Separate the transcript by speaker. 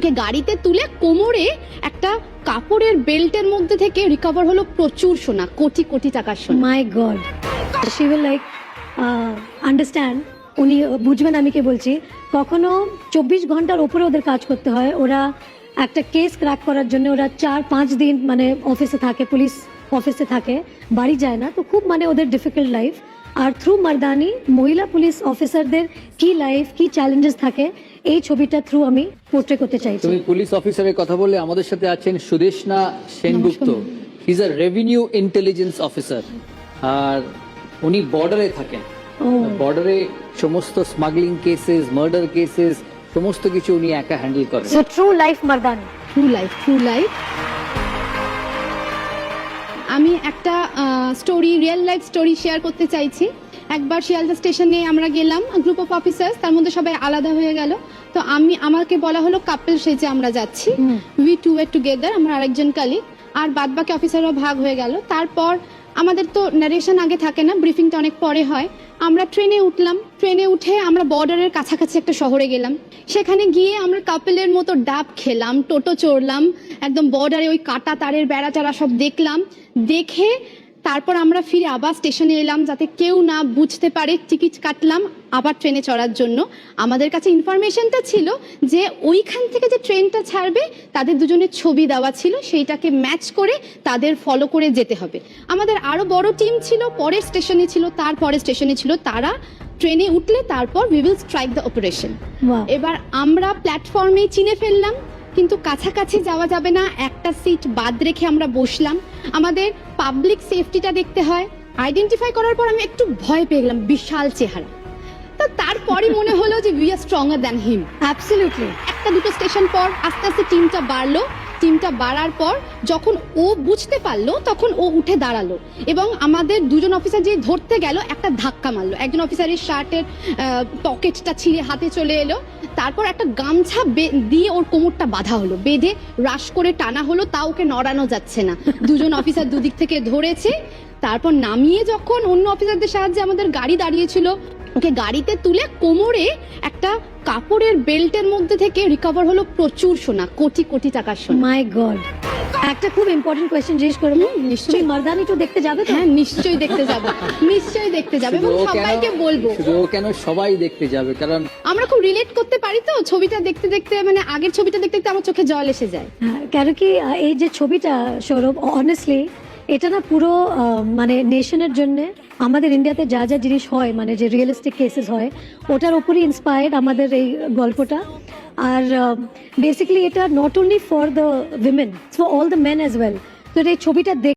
Speaker 1: ওকে গাড়িতে তুলে কোমরে একটা কাপড়ের বেল্টের মধ্যে থেকে রিকভার হলো প্রচুর সোনা, কোটি কোটি টাকার সোনা।
Speaker 2: My god, she will like understand, উনি বুঝবেন আমি কে বলছি। কখনো 24 ঘন্টার উপরে ওদের কাজ করতে হয়। ওরা একটা কেস ক্র্যাক করার জন্য ওরা 4-5 দিন মানে অফিসে থাকে, পুলিশ অফিসে থাকে, বাড়ি যায় না। তো খুব মানে ওদের ডিফিকাল্ট লাইফ। আর থ্রু মারদানি মহিলা পুলিশ অফিসারদের কি লাইফ, কি চ্যালেঞ্জেস থাকে, এই ছবিটা থ্রু আমি পোর্ট্রে করতে চাইছি।
Speaker 3: তুমি পুলিশ অফিসারের কথা বললে, আমাদের সাথে আছেন Sudeshna Sengupta. He is a revenue intelligence officer, আর উনি বর্ডারে থাকেন। বর্ডারে সমস্ত স্মাগলিং কেসেস, মার্ডার কেসেস, সমস্ত কিছু উনি একা হ্যান্ডেল করেন।
Speaker 2: So true life Mardaani,
Speaker 1: true life. আমি একটা story, real life story share করতে চাইছি। একবার শিয়ালদা স্টেশনে আমরা গেলাম, গ্রুপ অফ অফিসার্স, তার মধ্যে সবাই আলাদা হয়ে গেল। তো আমাকে বলা হলো কাপল সেজে আমরা যাচ্ছি, উই টু ওয়ে টুগেদার, আমরা আরেকজন কালিগ, আর বাদ বাকি অফিসাররা ভাগ হয়ে গেল। তারপর আমাদের তো নারেশন আগে থাকে না, ব্রিফিংটা অনেক পরে হয়। আমরা ট্রেনে উঠলাম, ট্রেনে উঠে আমরা বর্ডারের কাছাকাছি একটা শহরে গেলাম। সেখানে গিয়ে আমরা কাপলের মতো ডাব খেলাম, টোটো চড়লাম, একদম বর্ডারে ওই কাটা তারের বেড়া চারা সব দেখলাম। দেখে তারপর আমরা ফিরে আবার স্টেশনে এলাম, যাতে কেউ না বুঝতে পারে। টিকিট কাটলাম আবার ট্রেনে চড়ার জন্য। আমাদের কাছে ইনফরমেশনটা ছিল যে ওইখান থেকে যে ট্রেনটা ছাড়বে তাদের দুজনের ছবি দেওয়া ছিল, সেইটাকে ম্যাচ করে তাদের ফলো করে যেতে হবে। আমাদের আরো বড় টিম ছিল, পরের স্টেশনে ছিল, তারপরের স্টেশনে ছিল। তারা ট্রেনে উঠলে তারপর we will strike the operation. এবার আমরা প্ল্যাটফর্মে চিনে ফেললাম, কিন্তু কাছাকাছি যাওয়া যাবে না, একটা সিট বাদ রেখে আমরা বসলাম। আমাদের পাবলিক সেফটিটা দেখতে হয়। আইডেন্টিফাই করার পর আমি একটু ভয় পেয়ে গেলাম, বিশাল চেহারা। তো তারপরই মনে হলো যে we are stronger than him.
Speaker 2: Absolutely.
Speaker 1: একটা দুটো স্টেশন পর আস্তে আস্তে টিমটা বাড়লো। টিমটা বাড়ার পর যখন ও বুঝতে পারলো, তখন ও উঠে দাঁড়ালো এবং আমাদের দুজন অফিসার যে ধরতে গেল, একটা ধাক্কা মারলো। একজন অফিসারের শার্টের পকেটটা ছিঁড়ে হাতে চলে এলো। তারপর একটা গামছা দিয়ে ওর কোমরটা বাঁধা হলো, বেঁধে রাশ করে টানা হলো, তা ওকে নড়ানো যাচ্ছে না। দুজন অফিসার দুদিক থেকে ধরেছে। তারপর নামিয়ে যখন অন্য অফিসারদের সাহায্যে আমাদের গাড়ি দাঁড়িয়েছিল, ওকে গাড়িতে তুলে কোমরে একটা কাপড়ের বেল্টের মধ্যে থেকে রিকভার হলো প্রচুর সোনা, কোটি কোটি টাকার সোনা।
Speaker 2: মাই গড, একটা খুব ইম্পর্টেন্ট কোয়েশ্চেন জিজ্ঞেস করবো।
Speaker 1: নিশ্চয়ই।
Speaker 2: তুমি মারদানি তো দেখতে যাবে তো?
Speaker 1: হ্যাঁ, নিশ্চয়ই দেখতে যাব, নিশ্চয়ই দেখতে যাবে এবং সবাইকে বলবো।
Speaker 3: শুধু ও কেন, সবাই দেখতে যাবে, কারণ
Speaker 1: আমরা খুব রিলেট করতে পারি তো ছবিটা দেখতে দেখতে, মানে আগের ছবিটা দেখতে দেখতে আমার চোখে জল এসে যায়।
Speaker 2: হ্যাঁ, কেন কি এই যে ছবিটা সৌরভ, অনেস্টলি এটা না পুরো মানে নেশনের জন্য, আমাদের ইন্ডিয়াতে যা যা জিনিস হয়, মানে যে রিয়েলিস্টিক কেসেস হয়, ওটার উপরই ইন্সপায়ার্ড আমাদের এই গল্পটা। আর বেসিক্যালি এটা not only for the women, for all the men as well. তো এই ছবিটা